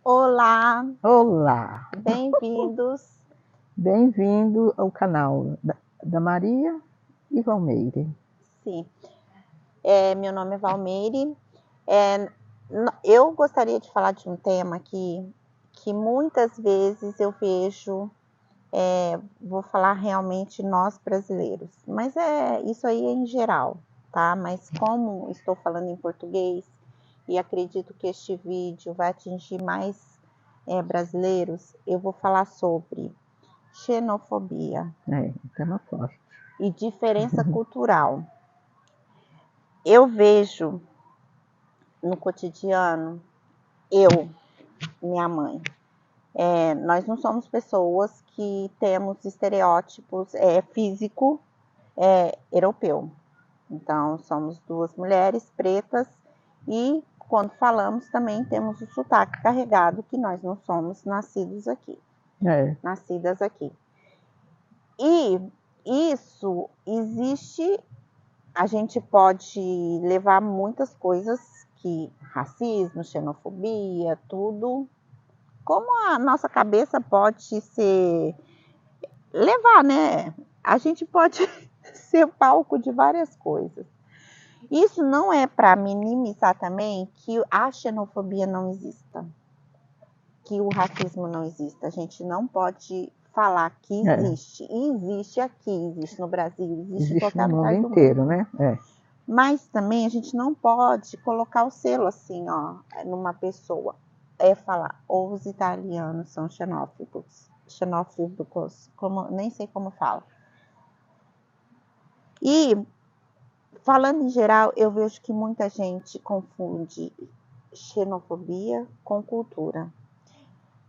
Olá, Olá, bem-vindos. bem-vindo ao canal da Maria e Valmeire. Sim, meu nome é Valmeire. Eu gostaria de falar de um tema que muitas vezes eu vejo, vou falar realmente nós brasileiros, mas isso aí é em geral, tá? Mas como estou falando em português e acredito que este vídeo vai atingir mais brasileiros, eu vou falar sobre xenofobia Um tema forte. e diferença cultural. Eu vejo no cotidiano, minha mãe, nós não somos pessoas que temos estereótipos físico europeu. Então, somos duas mulheres pretas e quando falamos também temos o sotaque carregado que nós não somos nascidas aqui. E isso existe. A gente pode levar muitas coisas que racismo, xenofobia, tudo, como a nossa cabeça pode levar, né? A gente pode ser palco de várias coisas. Isso não é para minimizar também que a xenofobia não exista, que o racismo não exista. A gente não pode falar que existe. E existe aqui, existe no Brasil, existe em qualquer lugar do mundo. Inteiro, né? Mas também a gente não pode colocar o selo assim, ó, numa pessoa. Falar, os italianos são xenófobos, nem sei como fala. E, falando em geral, eu vejo que muita gente confunde xenofobia com cultura.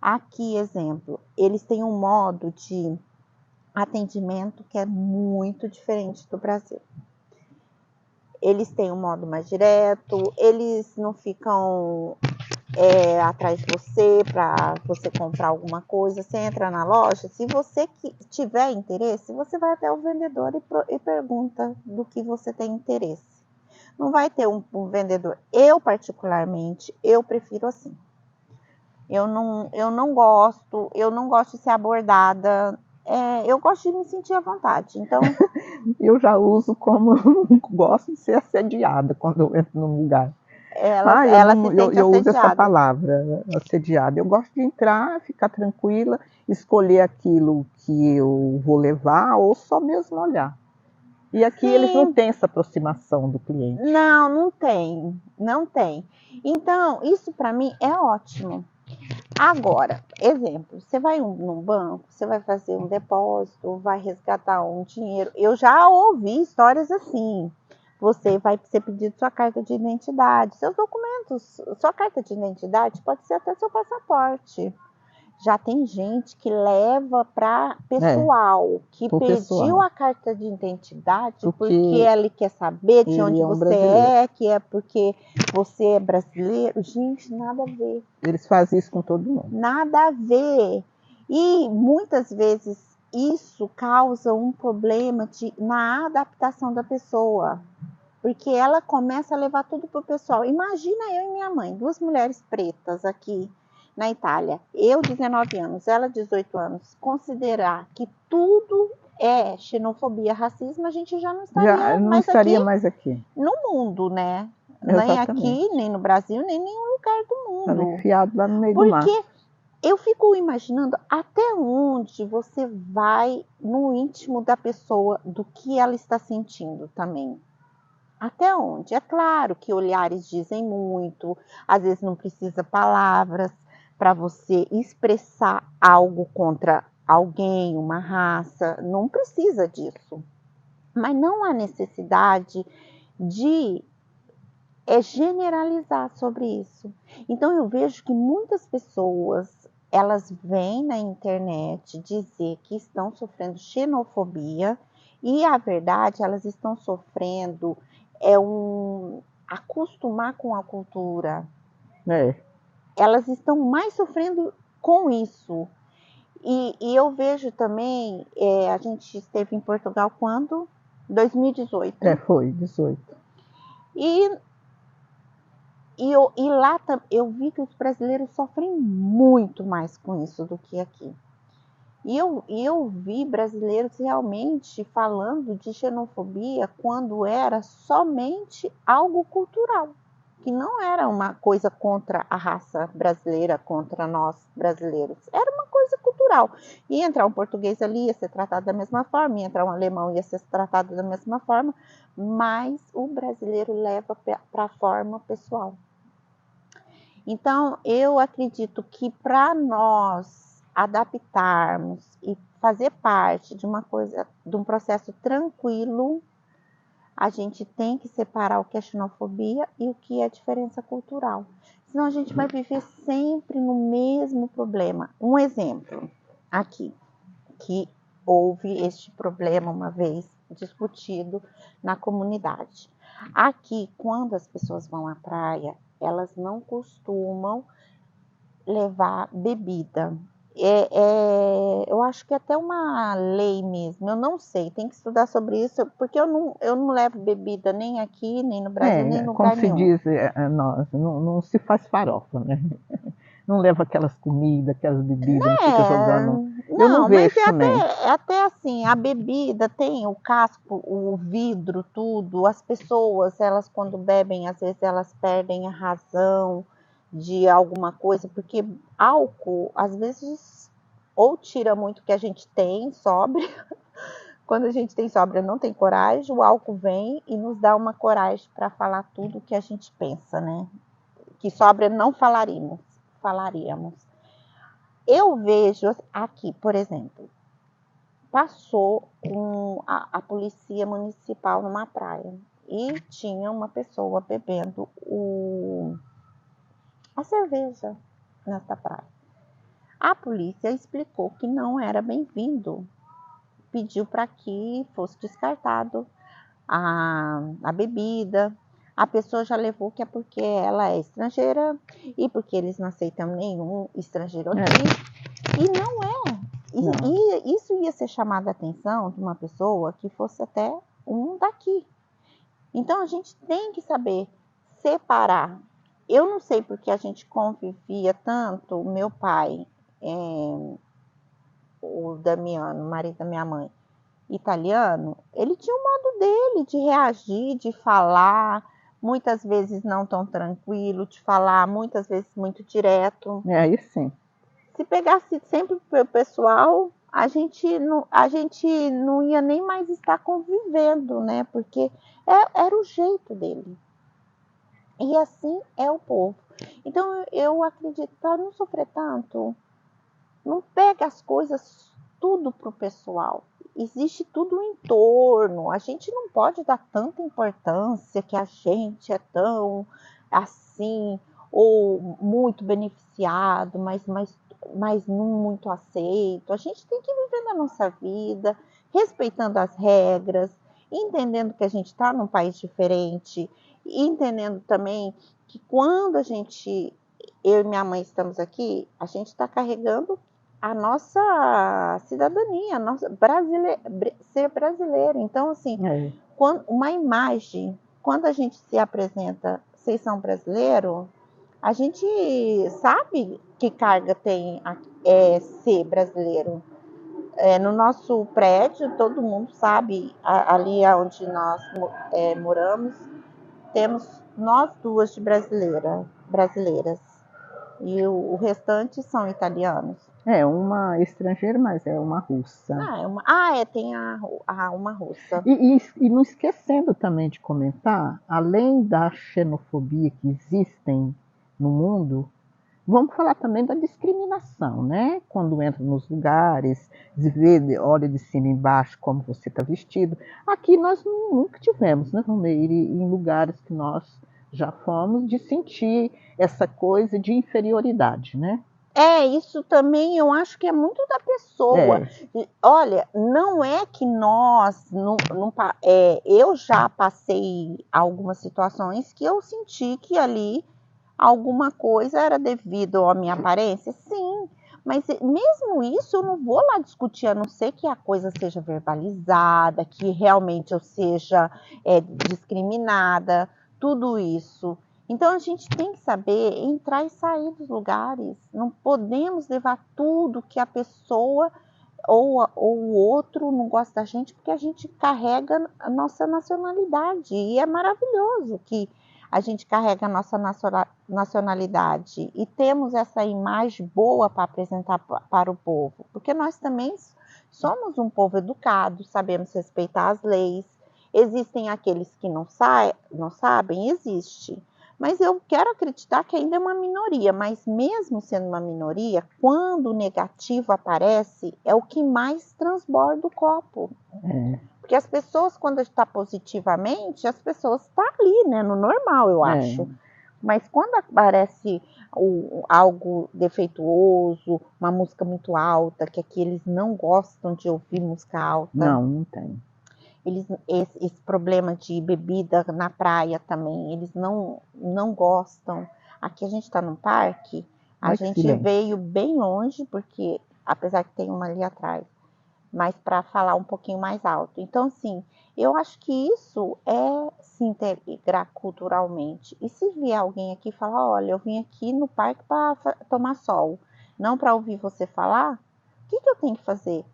Aqui, exemplo, eles têm um modo de atendimento que é muito diferente do Brasil. Eles têm um modo mais direto, eles não ficam atrás de você para você comprar alguma coisa. Você entra na loja, se você tiver interesse, você vai até o vendedor e pergunta do que você tem interesse. Não vai ter um vendedor. Eu, particularmente, eu prefiro assim. Eu não gosto de ser abordada. Eu gosto de me sentir à vontade. Então, eu já uso como gosto de ser assediada quando eu entro num lugar. Eu uso essa palavra, assediada. Eu gosto de entrar, ficar tranquila, escolher aquilo que eu vou levar ou só mesmo olhar. E aqui eles não têm essa aproximação do cliente. Não tem. Então, isso para mim é ótimo. Agora, exemplo, você vai num banco, você vai fazer um depósito, vai resgatar um dinheiro. Eu já ouvi histórias assim. Você vai ser pedido sua carta de identidade, seus documentos, sua carta de identidade pode ser até seu passaporte. Já tem gente que leva para pessoal, que pediu a carta de identidade porque ele quer saber de onde você é, que é porque você é brasileiro. Gente, nada a ver. Eles fazem isso com todo mundo. Nada a ver. E muitas vezes isso causa um problema na adaptação da pessoa. Porque ela começa a levar tudo pro pessoal. Imagina eu e minha mãe, duas mulheres pretas aqui na Itália. Eu, 19 anos, ela, 18 anos. Considerar que tudo é xenofobia, racismo, a gente já não estaria mais aqui no mundo, né? Nem aqui, nem no Brasil, nem em nenhum lugar do mundo. Estava enfiado lá no meio do mar. Porque eu fico imaginando até onde você vai no íntimo da pessoa, do que ela está sentindo também. Até onde? É claro que olhares dizem muito, às vezes não precisa palavras para você expressar algo contra alguém, uma raça, não precisa disso. Mas não há necessidade de generalizar sobre isso. Então eu vejo que muitas pessoas, elas vêm na internet dizer que estão sofrendo xenofobia e a verdade, elas estão sofrendo acostumar com a cultura. Elas estão mais sofrendo com isso. E eu vejo também, a gente esteve em Portugal quando? 2018. Foi, 18. E E lá eu vi que os brasileiros sofrem muito mais com isso do que aqui. E eu vi brasileiros realmente falando de xenofobia quando era somente algo cultural, que não era uma coisa contra a raça brasileira, contra nós brasileiros, era uma coisa cultural. Ia entrar um português ali, ia ser tratado da mesma forma, ia entrar um alemão, ia ser tratado da mesma forma, mas o brasileiro leva para a forma pessoal. Então, eu acredito que para nós adaptarmos e fazer parte de uma coisa, de um processo tranquilo, a gente tem que separar o que é xenofobia e o que é diferença cultural. Senão a gente vai viver sempre no mesmo problema. Um exemplo aqui, que houve este problema uma vez discutido na comunidade. Aqui, quando as pessoas vão à praia, elas não costumam levar bebida. Eu acho que é até uma lei mesmo, eu não sei, tem que estudar sobre isso, porque eu não levo bebida nem aqui, nem no Brasil, nem no lugar nenhum. Como se diz, não se faz farofa, né? Não leva aquelas comidas, aquelas bebidas, não fica jogando. Eu não vejo também. É até assim, a bebida tem o casco, o vidro, tudo. As pessoas, elas quando bebem, às vezes elas perdem a razão de alguma coisa, porque álcool, às vezes, ou tira muito que a gente tem, sóbria. Quando a gente tem sóbria, não tem coragem, o álcool vem e nos dá uma coragem para falar tudo o que a gente pensa, né? Que sóbria não falaríamos. Eu vejo aqui, por exemplo, passou a polícia municipal numa praia e tinha uma pessoa bebendo a cerveja nessa praia. A polícia explicou que não era bem-vindo, pediu para que fosse descartado a bebida. A pessoa já levou que é porque ela é estrangeira e porque eles não aceitam nenhum estrangeiro aqui. E não é. E isso ia ser chamada a atenção de uma pessoa que fosse até um daqui. Então a gente tem que saber separar. Eu não sei porque a gente convivia tanto, meu pai, o Damiano, o marido da minha mãe, italiano, ele tinha um modo dele de reagir, de falar, muitas vezes não tão tranquilo, de falar, muitas vezes muito direto. Aí sim. Se pegasse sempre o pessoal, a gente não ia nem mais estar convivendo, né? Porque era o jeito dele. E assim é o povo. Então eu acredito, para não sofrer tanto, não pega as coisas tudo pro pessoal. Existe tudo em torno. A gente não pode dar tanta importância que a gente é tão assim, ou muito beneficiado, mas não muito aceito. A gente tem que viver na nossa vida, respeitando as regras, entendendo que a gente está num país diferente, entendendo também que quando eu e minha mãe estamos aqui, a gente está carregando a nossa cidadania, ser brasileiro. Então, assim, uma imagem, quando a gente se apresenta, vocês são brasileiro, a gente sabe que carga tem ser brasileiro. No nosso prédio, todo mundo sabe, ali onde nós moramos, temos nós duas de brasileiras. E o restante são italianos. Uma estrangeira, mas é uma russa. Tem uma russa. E não esquecendo também de comentar, além da xenofobia que existem no mundo, vamos falar também da discriminação, né? Quando entra nos lugares, olha de cima e embaixo como você está vestido. Aqui nós nunca tivemos, né, Romeire, em lugares que nós já fomos, de sentir essa coisa de inferioridade, né? Isso também eu acho que é muito da pessoa. Olha, não é que nós... eu já passei algumas situações que eu senti que ali alguma coisa era devido à minha aparência, sim. Mas mesmo isso eu não vou lá discutir, a não ser que a coisa seja verbalizada, que realmente eu seja discriminada, tudo isso. Então a gente tem que saber entrar e sair dos lugares. Não podemos levar tudo que a pessoa ou o outro não gosta da gente, porque a gente carrega a nossa nacionalidade. E é maravilhoso que a gente carrega a nossa nacionalidade e temos essa imagem boa para apresentar para o povo, porque nós também somos um povo educado, sabemos respeitar as leis. Existem aqueles que não sabem, existe. Mas eu quero acreditar que ainda é uma minoria, mas mesmo sendo uma minoria, quando o negativo aparece, é o que mais transborda o copo. Porque as pessoas, quando está positivamente, as pessoas estão ali, né, no normal, eu acho. Mas quando aparece algo defeituoso, uma música muito alta, que aqui eles não gostam de ouvir música alta. Não tem. Esse problema de bebida na praia também, eles não gostam. Aqui a gente está num parque, a gente veio bem longe, porque apesar que tem uma ali atrás, mas para falar um pouquinho mais alto. Então, assim, eu acho que isso é se integrar culturalmente. E se vier alguém aqui e falar, olha, eu vim aqui no parque para tomar sol, não para ouvir você falar, o que eu tenho que fazer?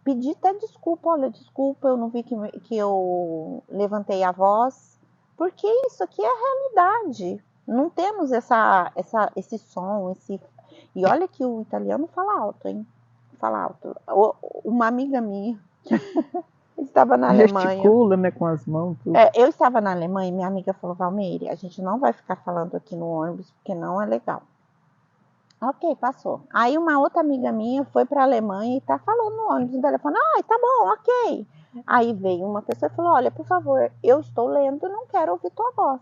Pedir até desculpa, olha, desculpa, eu não vi que eu levantei a voz, porque isso aqui é a realidade. Não temos esse som, E olha que o italiano fala alto, hein? Fala alto. Uma amiga minha estava na Alemanha. Gesticula, né, com as mãos. Tudo. Eu estava na Alemanha e minha amiga falou, Valmeire, a gente não vai ficar falando aqui no ônibus, porque não é legal. Ok, passou. Aí uma outra amiga minha foi para a Alemanha e tá falando no ônibus no telefone. Tá bom, ok. Aí veio uma pessoa e falou, olha, por favor, eu estou lendo, não quero ouvir tua voz.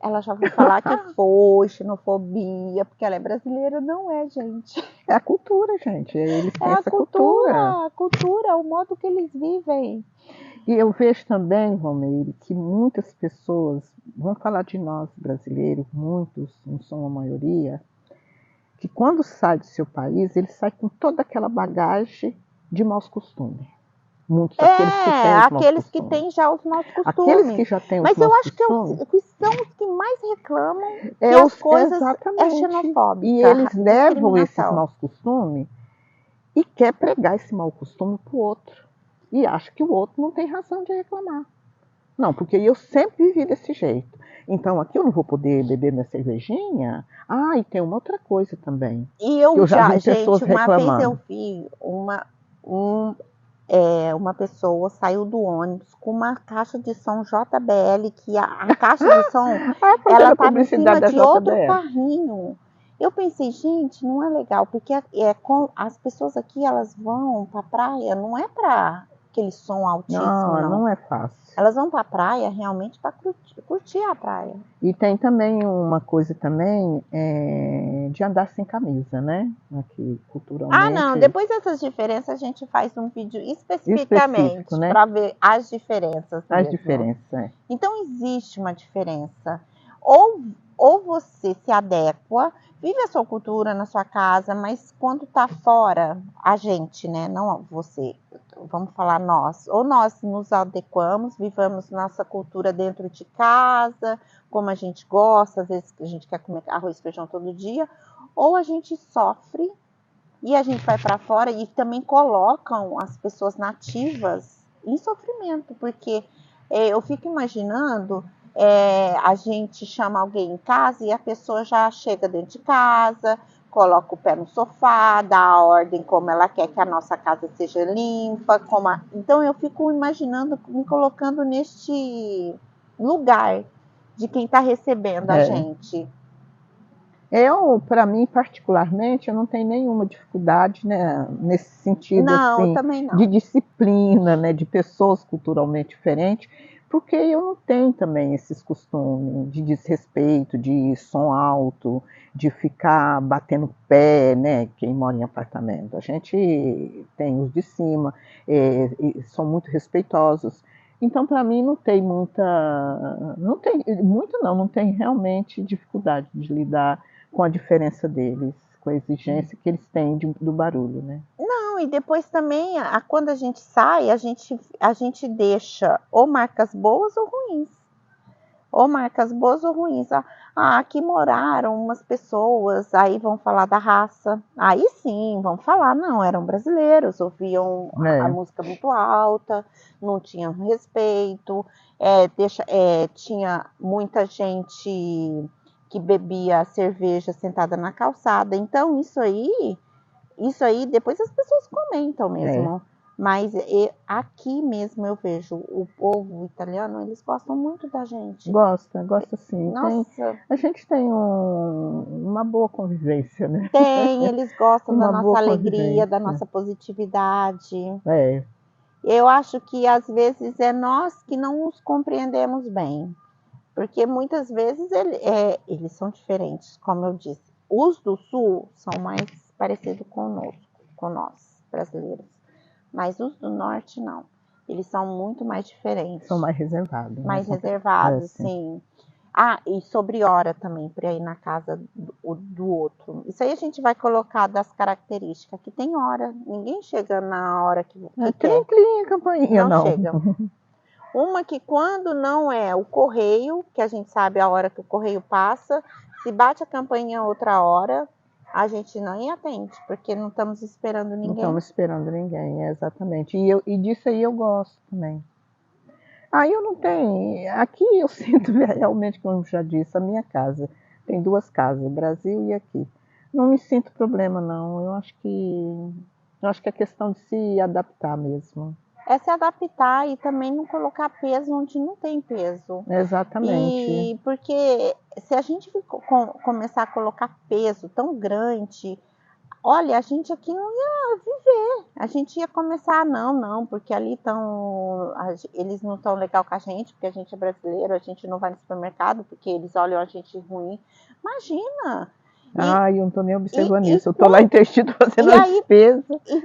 Ela já vai falar que foi xenofobia, porque ela é brasileira. Não é, gente. É a cultura, gente. Eles têm essa cultura. A cultura, o modo que eles vivem. E eu vejo também, Valmeire, que muitas pessoas, vamos falar de nós brasileiros, muitos, não são a maioria, que quando sai do seu país, ele sai com toda aquela bagagem de maus costumes. Muitos aqueles que têm já os maus costumes. Aqueles que já têm os maus costumes. Mas eu acho que são os que mais reclamam que as coisas é xenofóbica. E eles levam esses maus costumes e quer pregar esse mau costume para o outro. E acha que o outro não tem razão de reclamar. Não, porque eu sempre vivi desse jeito. Então aqui eu não vou poder beber minha cervejinha. E tem uma outra coisa também. E eu já vi pessoas reclamando. Uma vez eu vi uma pessoa saiu do ônibus com uma caixa de som JBL, que a caixa de som ela estava em cima de outro carrinho. Eu pensei, gente, não é legal, porque as pessoas aqui, elas vão para a praia, não é para aquele som altíssimo, não é fácil. Elas vão para a praia realmente para curtir a praia. E tem também uma coisa também de andar sem camisa, né? Aqui, culturalmente. Não, depois dessas diferenças a gente faz um vídeo especificamente, né? Para ver as diferenças. As diferenças, Então existe uma diferença. Ou você se adequa, vive a sua cultura na sua casa, mas quando está fora, a gente, né? Não você, vamos falar nós. Ou nós nos adequamos, vivamos nossa cultura dentro de casa, como a gente gosta, às vezes a gente quer comer arroz e feijão todo dia, ou a gente sofre e a gente vai para fora e também colocam as pessoas nativas em sofrimento, porque eu fico imaginando... a gente chama alguém em casa e a pessoa já chega dentro de casa, coloca o pé no sofá, dá a ordem como ela quer que a nossa casa seja limpa. Então eu fico imaginando, me colocando neste lugar de quem está recebendo a gente. Para mim, particularmente, eu não tenho nenhuma dificuldade, né, nesse sentido assim, também não. De disciplina, né, de pessoas culturalmente diferentes, porque eu não tenho também esses costumes de desrespeito, de som alto, de ficar batendo pé, né, quem mora em apartamento. A gente tem os de cima, são muito respeitosos. Então, para mim, não tem realmente dificuldade de lidar com a diferença deles, com a exigência que eles têm do barulho, né? Não, e depois também, quando a gente sai, a gente deixa ou marcas boas ou ruins. ou marcas boas ou ruins. Aqui moraram umas pessoas, aí vão falar da raça. Aí sim, vão falar, não, eram brasileiros, ouviam a música muito alta, não tinham respeito, tinha muita gente que bebia cerveja sentada na calçada. Então, isso aí depois as pessoas comentam mesmo. Mas aqui mesmo eu vejo o povo italiano, eles gostam muito da gente. Gosta sim. Nossa. A gente tem uma boa convivência, né? Tem, eles gostam da nossa alegria, da nossa positividade. Eu acho que às vezes é nós que não os compreendemos bem. Porque muitas vezes eles são diferentes, como eu disse. Os do Sul são mais parecidos com nós, brasileiros. Mas os do Norte, não. Eles são muito mais diferentes. São mais reservados. Mais reservados, sim. E sobre hora também, para ir na casa do outro. Isso aí a gente vai colocar das características, que tem hora. Ninguém chega na hora que quer. Tem campainha, não. Chega. Uma que quando não é o correio, que a gente sabe a hora que o correio passa, se bate a campainha outra hora, a gente não atende, porque não estamos esperando ninguém. Não estamos esperando ninguém, exatamente. E disso aí eu gosto também. Eu não tenho... Aqui eu sinto realmente, como eu já disse, a minha casa. Tem 2 casas, Brasil e aqui. Não me sinto problema, não. Eu acho que é questão de se adaptar mesmo. É se adaptar e também não colocar peso onde não tem peso. Exatamente. E porque se a gente começar a colocar peso tão grande, olha, a gente aqui não ia viver. A gente ia começar, não, porque ali eles não estão legal com a gente, porque a gente é brasileiro, a gente não vai no supermercado, porque eles olham a gente ruim. Imagina! Eu não estou nem observando isso. Eu estou lá intestino fazendo a despesa.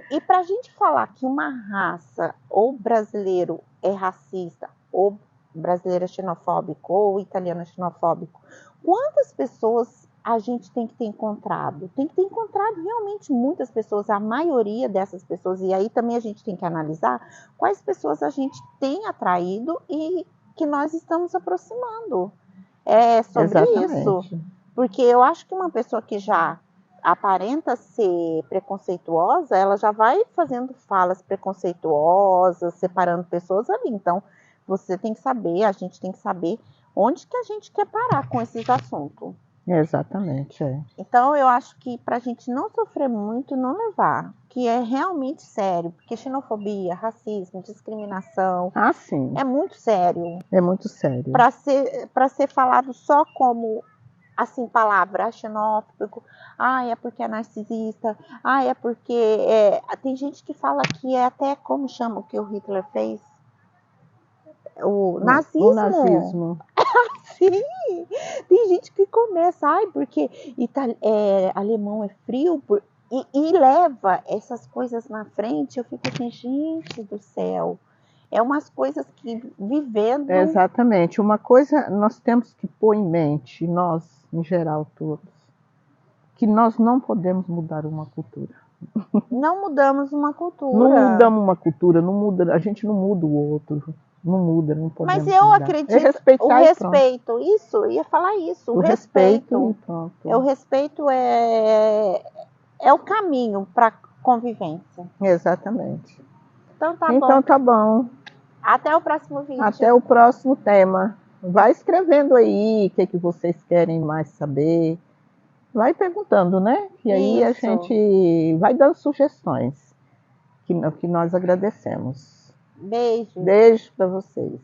E para a gente falar que uma raça, ou brasileiro é racista, ou brasileiro é xenofóbico, ou italiano é xenofóbico, quantas pessoas a gente tem que ter encontrado? Tem que ter encontrado realmente muitas pessoas, a maioria dessas pessoas. E aí também a gente tem que analisar quais pessoas a gente tem atraído e que nós estamos aproximando. É sobre isso. Porque eu acho que uma pessoa que já aparenta ser preconceituosa, ela já vai fazendo falas preconceituosas, separando pessoas ali. Então, você tem que saber, a gente tem que saber onde que a gente quer parar com esses assuntos. Exatamente. Então, eu acho que para a gente não sofrer muito, não levar, que é realmente sério, porque xenofobia, racismo, discriminação, sim. é muito sério. É muito sério. Para ser falado só como assim, palavra xenófobo, é porque é narcisista, é porque tem gente que fala que é até, como chama o que o Hitler fez? O nazismo. O nazismo. Sim, tem gente que começa, porque alemão é frio, e leva essas coisas na frente. Eu fico assim, gente do céu. É umas coisas que vivendo... Exatamente. Uma coisa nós temos que pôr em mente, nós, em geral, todos, que nós não podemos mudar uma cultura. Não mudamos uma cultura. Não mudamos uma cultura, não muda, a gente não muda o outro. Não muda, não podemos Mas eu mudar. acredito... O respeito, isso, ia falar isso. O respeito. O respeito é o caminho para convivência. Exatamente. Então tá bom. Até o próximo vídeo. Até o próximo tema. Vai escrevendo aí o que vocês querem mais saber. Vai perguntando, né? E aí a gente vai dando sugestões, que nós agradecemos. Beijo. Beijo para vocês.